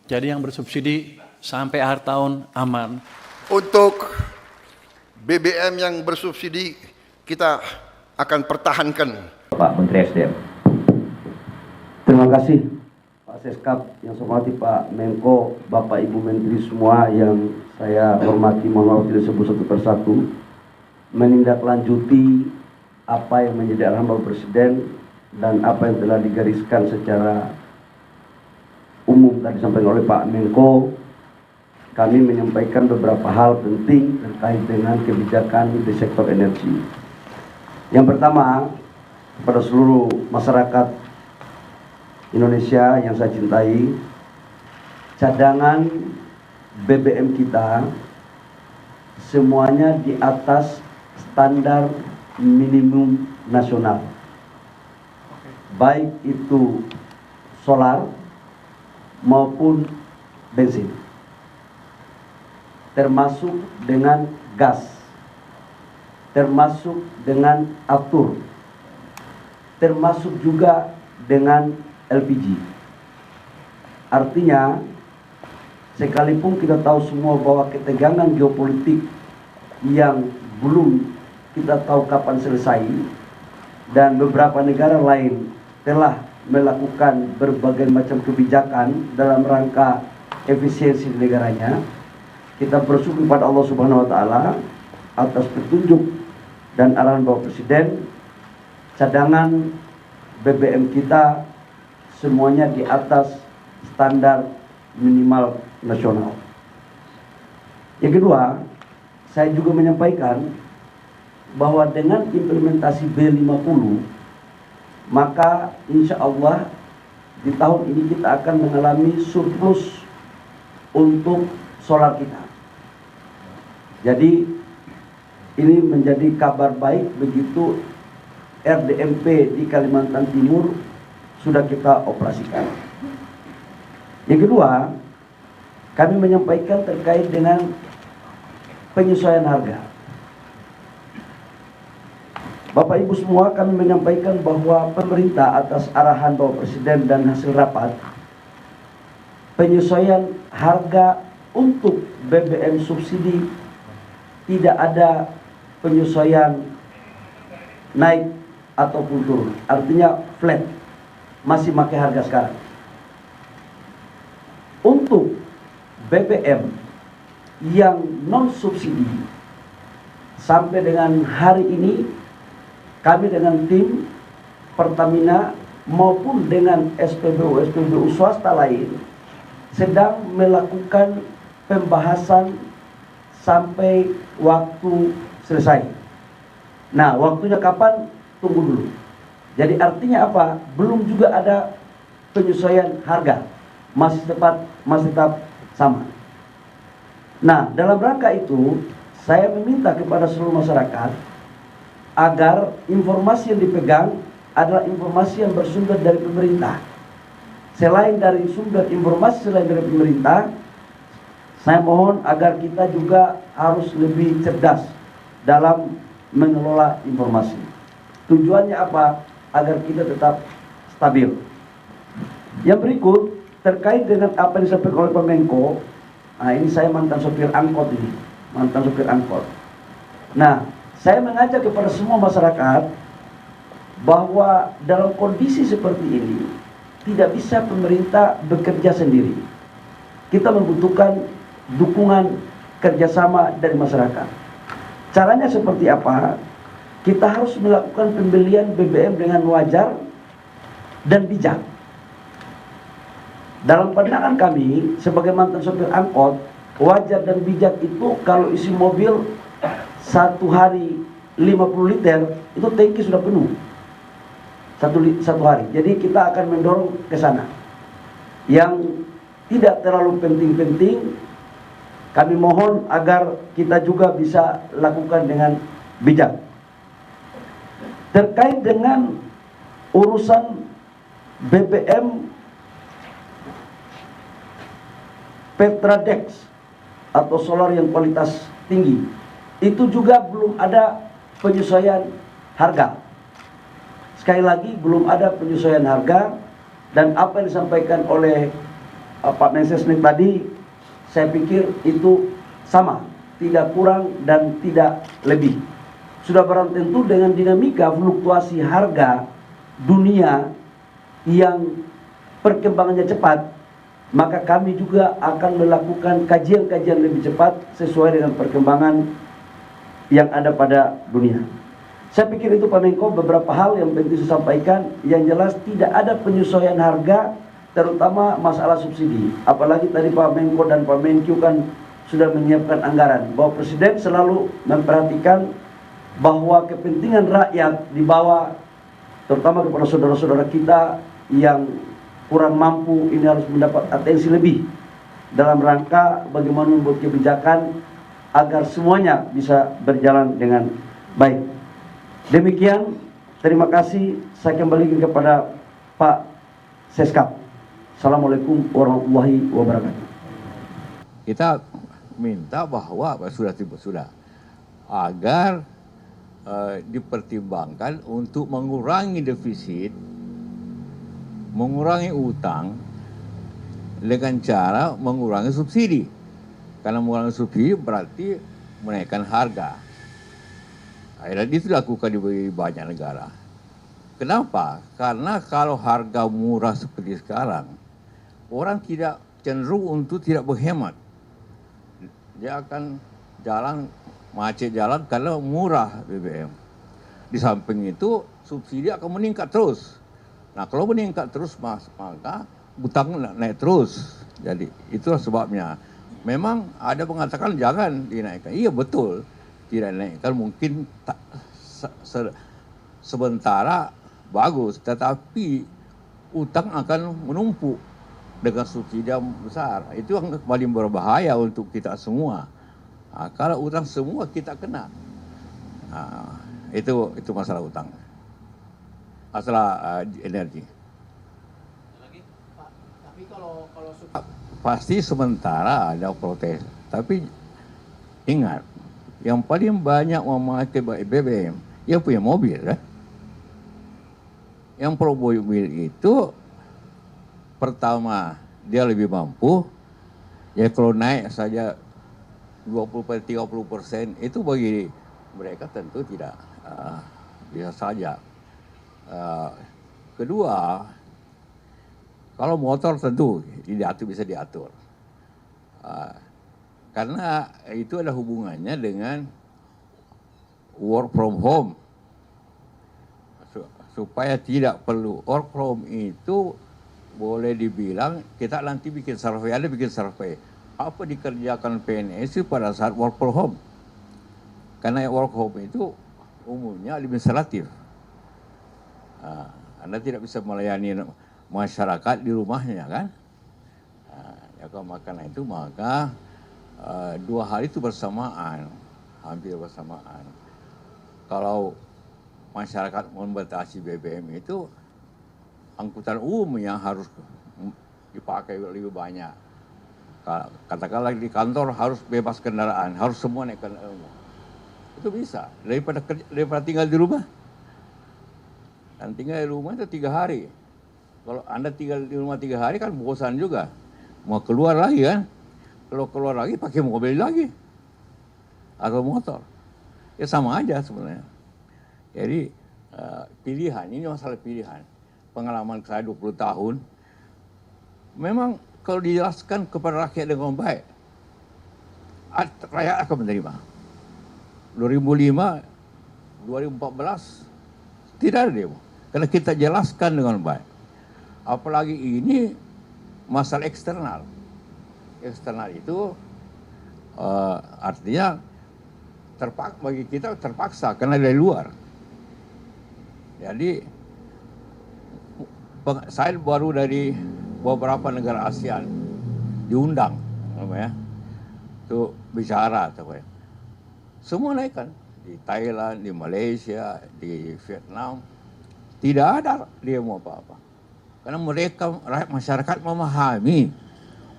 Jadi yang bersubsidi sampai akhir tahun aman. Untuk BBM yang bersubsidi kita akan pertahankan. Pak Menteri SDM. Terima kasih Pak Seskap, yang saya hormati Pak Menko, Bapak Ibu Menteri semua yang saya hormati, mohon maaf tidak sebut satu persatu, menindaklanjuti apa yang menjadi arahan Bapak Presiden dan apa yang telah digariskan secara umum tadi disampaikan oleh Pak Menko. Kami menyampaikan beberapa hal penting terkait dengan kebijakan di sektor energi. Yang pertama, kepada seluruh masyarakat Indonesia yang saya cintai, cadangan BBM kita semuanya di atas standar minimum nasional, baik itu solar maupun bensin, termasuk dengan gas, termasuk dengan aftur, termasuk juga dengan LPG. Artinya, sekalipun kita tahu semua bahwa ketegangan geopolitik yang belum kita tahu kapan selesai, dan beberapa negara lain telah melakukan berbagai macam kebijakan dalam rangka efisiensi negaranya, kita bersyukur kepada Allah Subhanahu wa Ta'ala atas petunjuk dan arahan Bapak Presiden. Cadangan BBM kita semuanya di atas standar minimal nasional. Yang kedua, saya juga menyampaikan bahwa dengan implementasi B50, maka insya Allah di tahun ini kita akan mengalami surplus untuk solar kita. Jadi ini menjadi kabar baik begitu RDMP di Kalimantan Timur sudah kita operasikan. Yang kedua, kami menyampaikan terkait dengan penyesuaian harga. Bapak Ibu semua, kami menyampaikan bahwa pemerintah atas arahan Bapak Presiden dan hasil rapat, penyesuaian harga untuk BBM subsidi tidak ada penyesuaian naik ataupun turun, artinya flat, masih pakai harga sekarang. Untuk BBM yang non subsidi sampai dengan hari ini, kami dengan tim Pertamina maupun dengan SPBU swasta lain sedang melakukan pembahasan sampai waktu selesai. Nah, waktunya kapan? Tunggu dulu. Jadi artinya apa? Belum juga ada penyesuaian harga, masih tetap sama. Nah, dalam rangka itu saya meminta kepada seluruh masyarakat agar informasi yang dipegang adalah informasi yang bersumber dari pemerintah. Selain dari sumber informasi selain dari pemerintah, saya mohon agar kita juga harus lebih cerdas dalam mengelola informasi. Tujuannya apa? Agar kita tetap stabil. Yang berikut terkait dengan apa yang disampaikan oleh Pak Menko. Nah, ini saya mantan sopir angkot ini, mantan sopir angkot. Nah, saya mengajak kepada semua masyarakat bahwa dalam kondisi seperti ini tidak bisa pemerintah bekerja sendiri. Kita membutuhkan dukungan kerjasama dari masyarakat. Caranya seperti apa? Kita harus melakukan pembelian BBM dengan wajar dan bijak. Dalam pandangan kami sebagai mantan sopir angkot, wajar dan bijak itu kalau isi mobil satu hari 50 liter, itu tangki sudah penuh satu hari. Jadi kita akan mendorong ke sana. Yang tidak terlalu penting-penting, kami mohon agar kita juga bisa lakukan dengan bijak. Terkait dengan urusan BBM Petradex atau solar yang kualitas tinggi, itu juga belum ada penyesuaian harga. Sekali lagi belum ada penyesuaian harga, dan apa yang disampaikan oleh Pak Mensesnek tadi, saya pikir itu sama, tidak kurang dan tidak lebih. Sudah barang tentu dengan dinamika fluktuasi harga dunia yang perkembangannya cepat, maka kami juga akan melakukan kajian-kajian lebih cepat sesuai dengan perkembangan yang ada pada dunia. Saya pikir itu Pak Menko beberapa hal yang penting saya sampaikan. Yang jelas tidak ada penyesuaian harga, terutama masalah subsidi. Apalagi tadi Pak Menko dan Pak Menkyu kan sudah menyiapkan anggaran, bahwa Presiden selalu memperhatikan bahwa kepentingan rakyat dibawa, terutama kepada saudara-saudara kita yang kurang mampu ini harus mendapat atensi lebih dalam rangka bagaimana membuat kebijakan agar semuanya bisa berjalan dengan baik. Demikian, terima kasih. Saya kembalikan kepada Pak Seskap. Assalamualaikum warahmatullahi wabarakatuh. Kita minta bahwa sudah agar dipertimbangkan untuk mengurangi defisit, mengurangi utang dengan cara mengurangi subsidi. Karena mengurangi subsidi berarti menaikkan harga. Dan itu dilakukan di banyak negara. Kenapa? Karena kalau harga murah seperti sekarang, orang tidak cenderung untuk tidak berhemat. Dia akan macet jalan karena murah BBM. Di samping itu subsidi akan meningkat terus. Nah kalau meningkat terus maka utang naik terus. Jadi itulah sebabnya. Memang ada mengatakan jangan dinaikkan. Iya betul, tidak dinaikkan mungkin sementara bagus, tetapi utang akan menumpuk dengan subsidi yang besar. Itu yang paling berbahaya untuk kita semua. Nah, kalau utang semua kita kena. Nah, itu masalah utang. Masalah energi. Tapi kalau Pasti sementara ada protes. Tapi ingat, yang paling banyak memakai BBM, yang punya mobil kan. Yang pro mobil itu pertama dia lebih mampu. Ya kalau naik saja 20-30% itu bagi mereka tentu tidak biasa saja. Kedua, kalau motor tentu bisa diatur. Karena itu ada hubungannya dengan work from home. Supaya tidak perlu work from itu boleh dibilang kita nanti bikin survei. Apa dikerjakan PNS pada saat work from home? Karena work from home itu umumnya administratif. Anda tidak bisa melayani masyarakat di rumahnya kan? Ya kalau karena itu maka 2 hari itu bersamaan, hampir bersamaan. Kalau masyarakat membatasi BBM itu angkutan umum yang harus dipakai lebih banyak. Katakanlah di kantor harus bebas kendaraan, harus semua naik kendaraan umum. Itu bisa daripada tinggal di rumah. Dan tinggal di rumah itu 3 hari. Kalau Anda tinggal di rumah 3 hari kan bosan juga. Mau keluar lagi kan? Kalau keluar lagi pakai mobil lagi. Atau motor. Ya sama aja sebenarnya. Jadi pilihan, ini masalah pilihan. Pengalaman saya 20 tahun. Memang kalau dijelaskan kepada rakyat dengan baik, rakyat akan menerima. 2005, 2014, tidak ada demo. Karena kita jelaskan dengan baik. Apalagi ini masalah eksternal. Eksternal itu artinya bagi kita terpaksa karena dari luar. Jadi saya baru dari beberapa negara ASEAN diundang, ya, untuk bicara, ya. Semua naikkan di Thailand, di Malaysia, di Vietnam, tidak ada demo apa-apa. Karena mereka rakyat masyarakat memahami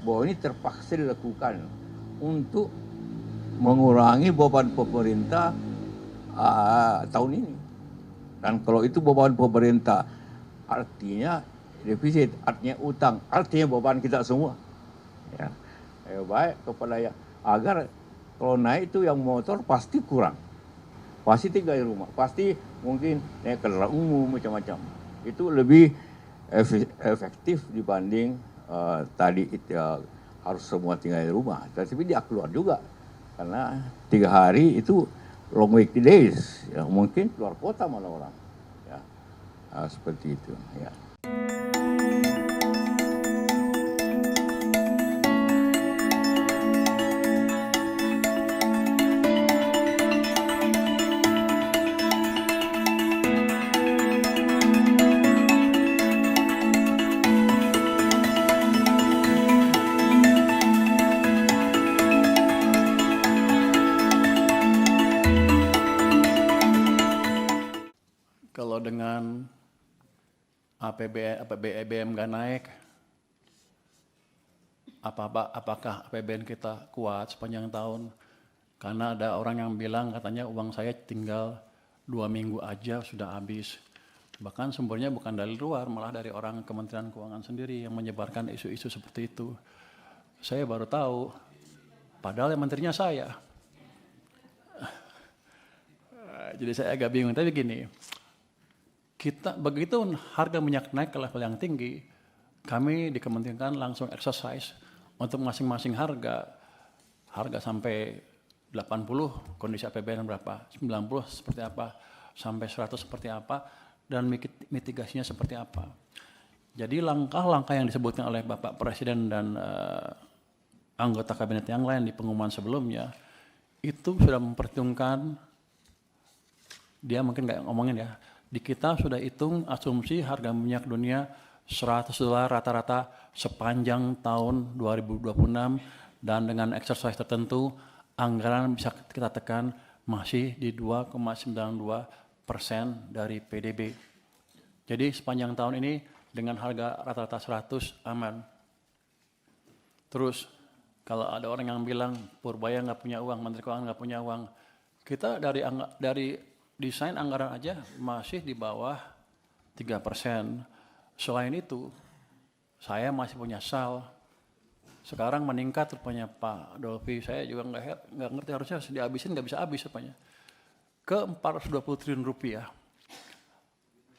bahwa ini terpaksa dilakukan untuk mengurangi beban pemerintah tahun ini. Dan kalau itu beban pemerintah artinya defisit, artinya utang, artinya beban kita semua. baik kepada yang agar kalau naik itu yang motor pasti kurang, pasti tinggal di rumah, pasti mungkin naik kendaraan umum macam-macam. Itu lebih efektif dibanding tadi harus semua tinggal di rumah. Tapi dia keluar juga karena 3 hari itu long weekdays, ya mungkin keluar kota malah orang, ya seperti itu. Ya. Kalau dengan APBN nggak naik, apakah APBN kita kuat sepanjang tahun? Karena ada orang yang bilang katanya uang saya tinggal 2 minggu aja sudah habis. Bahkan sumbernya bukan dari luar, malah dari orang Kementerian Keuangan sendiri yang menyebarkan isu-isu seperti itu. Saya baru tahu, padahal yang menterinya saya. Jadi saya agak bingung, tapi gini. Kita begitu harga minyak naik ke level yang tinggi, kami di Kementerian langsung exercise untuk masing-masing harga sampai 80 kondisi APBN berapa, 90 seperti apa, sampai 100 seperti apa, dan mitigasinya seperti apa. Jadi langkah-langkah yang disebutkan oleh Bapak Presiden dan anggota kabinet yang lain di pengumuman sebelumnya, itu sudah memperhitungkan, dia mungkin nggak ngomongin ya, di kita sudah hitung asumsi harga minyak dunia $100 rata-rata sepanjang tahun 2026 dan dengan exercise tertentu anggaran bisa kita tekan masih di 2,92% dari PDB. Jadi sepanjang tahun ini dengan harga rata-rata 100 aman. Terus kalau ada orang yang bilang Purbaya nggak punya uang, Menteri Keuangan nggak punya uang, kita dari desain anggaran aja masih di bawah 3%. Selain itu, saya masih punya SAL. Sekarang meningkat rupanya Pak Dolfi, saya juga nggak ngerti harusnya dihabisin nggak bisa habis rupanya. Ke 420 triliun rupiah.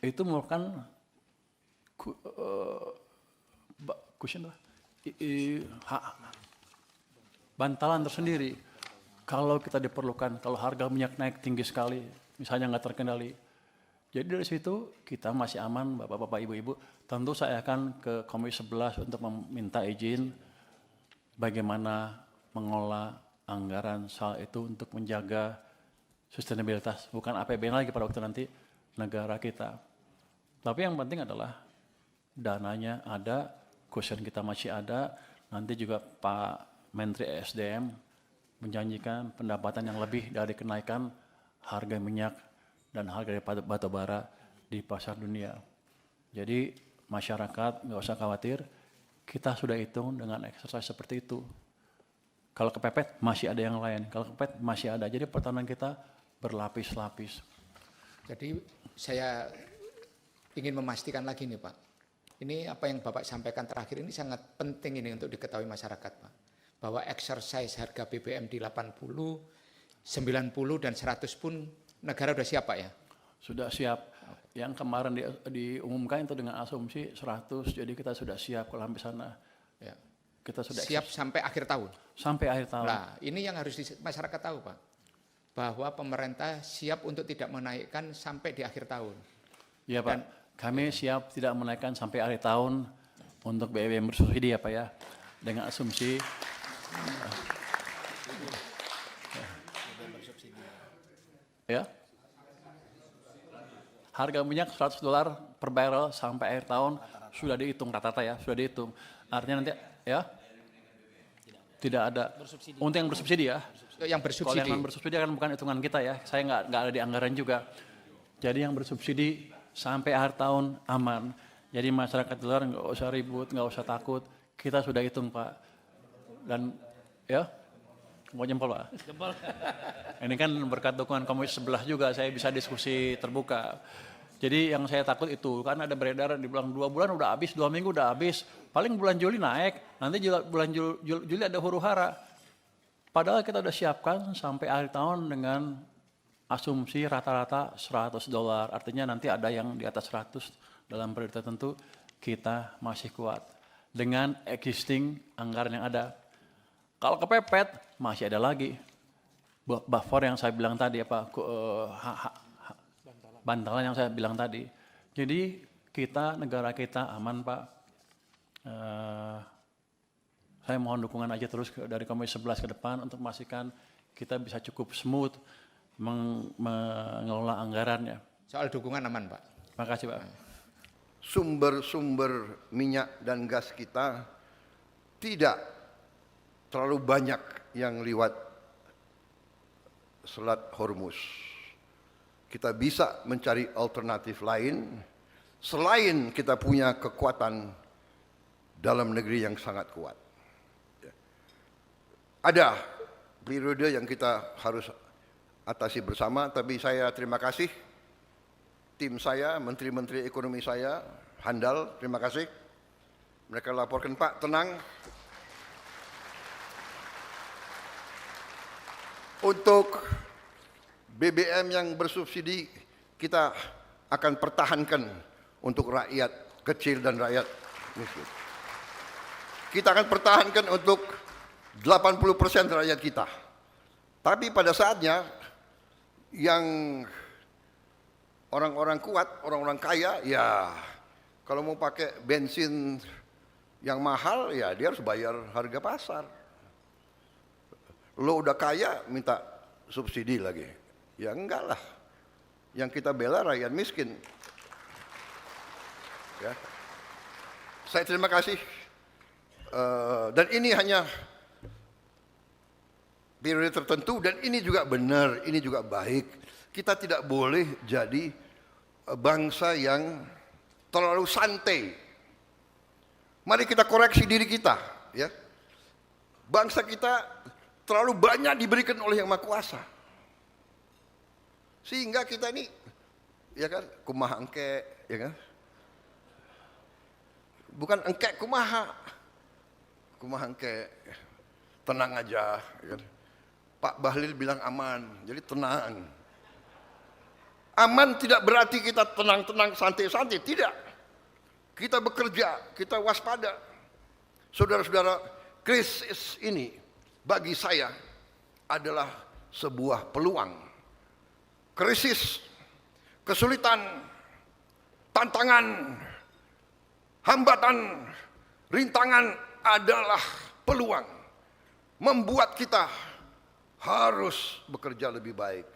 Itu merupakan bantalan tersendiri. Kalau kita diperlukan, kalau harga minyak naik tinggi sekali, misalnya nggak terkendali. Jadi dari situ kita masih aman, Bapak-Bapak, Ibu-Ibu. Tentu saya akan ke Komisi 11 untuk meminta izin bagaimana mengolah anggaran SAL itu untuk menjaga sustainabilitas, bukan APBN lagi pada waktu nanti negara kita. Tapi yang penting adalah dananya ada, cushion kita masih ada, nanti juga Pak Menteri ESDM menjanjikan pendapatan yang lebih dari kenaikan harga minyak dan harga batu bara di pasar dunia. Jadi masyarakat nggak usah khawatir, kita sudah hitung dengan exercise seperti itu. Kalau kepepet masih ada yang lain, kalau kepepet masih ada. Jadi pertahanan kita berlapis-lapis. Jadi saya ingin memastikan lagi nih Pak, ini apa yang Bapak sampaikan terakhir ini sangat penting ini untuk diketahui masyarakat Pak. Bahwa exercise harga BBM di 80, 90 dan 100 pun negara sudah siap Pak ya? Sudah siap. Yang kemarin diumumkan itu dengan asumsi 100, jadi kita sudah siap kalau sampai sana. Ya. Kita sudah siap sampai akhir tahun? Sampai akhir tahun. Nah ini yang harus masyarakat tahu Pak. Bahwa pemerintah siap untuk tidak menaikkan sampai di akhir tahun. Iya Pak, kami siap tidak menaikkan sampai akhir tahun untuk BBM bersubsidi ya Pak ya. Dengan asumsi ya, harga minyak $100 per barrel sampai akhir tahun sudah dihitung rata-rata ya, sudah dihitung. Artinya nanti ya tidak ada untuk yang bersubsidi ya. Yang bersubsidi. Kalau yang bersubsidi kan bukan hitungan kita ya, saya nggak ada di anggaran juga. Jadi yang bersubsidi sampai akhir tahun aman. Jadi masyarakat di luar nggak usah ribut, nggak usah takut. Kita sudah hitung Pak. Dan ya, mau jempol Pak? Jempol. Ini kan berkat dukungan Komisi 11 juga saya bisa diskusi terbuka. Jadi yang saya takut itu, kan ada beredar dibilang 2 bulan udah habis, 2 minggu udah habis. Paling bulan Juli naik, nanti bulan Juli ada huru-hara. Padahal kita udah siapkan sampai akhir tahun dengan asumsi rata-rata $100. Artinya nanti ada yang di atas 100 dalam periode tertentu, kita masih kuat. Dengan existing anggaran yang ada. Kalau kepepet, masih ada lagi. Buffer yang saya bilang tadi, bantalan yang saya bilang tadi. Jadi negara kita aman Pak. Saya mohon dukungan aja terus dari Komisi 11 ke depan untuk memastikan kita bisa cukup smooth mengelola anggarannya. Soal dukungan aman Pak. Terima kasih Pak. Sumber-sumber minyak dan gas kita tidak terlalu banyak yang lewat Selat Hormuz. Kita bisa mencari alternatif lain selain kita punya kekuatan dalam negeri yang sangat kuat. Ada periode yang kita harus atasi bersama, tapi saya terima kasih tim saya, menteri-menteri ekonomi saya, handal, terima kasih. Mereka laporkan, Pak, tenang. Untuk BBM yang bersubsidi, kita akan pertahankan untuk rakyat kecil dan rakyat miskin. Kita akan pertahankan untuk 80% rakyat kita. Tapi pada saatnya, yang orang-orang kuat, orang-orang kaya, ya kalau mau pakai bensin yang mahal, ya dia harus bayar harga pasar. Lo udah kaya, minta subsidi lagi. Ya enggak lah. Yang kita bela rakyat miskin. Ya. Saya terima kasih. Dan ini hanya periode tertentu, dan ini juga benar, ini juga baik. Kita tidak boleh jadi bangsa yang terlalu santai. Mari kita koreksi diri kita, ya. Bangsa kita terlalu banyak diberikan oleh Yang Maha Kuasa. Sehingga kita ini, ya kan, kumaha engke, ya kan? Bukan engke kumaha. Kumaha engke. Tenang aja, ya kan? Pak Bahlil bilang aman, jadi tenang. Aman tidak berarti kita tenang-tenang, santai-santai, tidak. Kita bekerja, kita waspada. Saudara-saudara, krisis ini bagi saya adalah sebuah peluang. Krisis, kesulitan, tantangan, hambatan, rintangan adalah peluang. Membuat kita harus bekerja lebih baik.